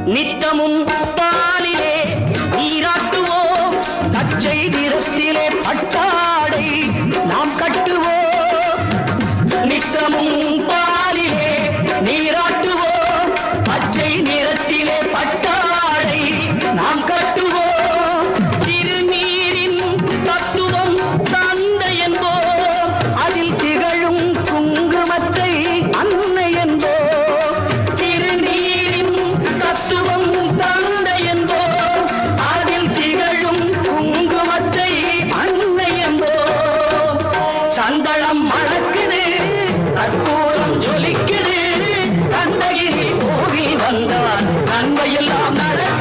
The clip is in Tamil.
நித்தமும் பாலிலே நீராட்டுவோம், பச்சை நிறத்திலே பட்டாடை நாம் கட்டுவோம். நித்தமும் பாலிலே நீராட்டுவோம், பச்சை நிறத்திலே பட்டாடை நாம் கட்டுவோம். திருநீரின் தத்துவம் தந்தை என்போம், அதில் திகழும் குங்குமத்தை அன்னை என்போம். திருநீரின் தத்துவம் தந்தை என்போம், அதில் திகழும் குங்குமத்தை அன்னை என்போம். சந்தனம் மணக்குது, கற்பூரம் ஜொலிக்குது, கண்ணகிரி போகி வந்தார், நன்மையெல்லாம் நடக்குது.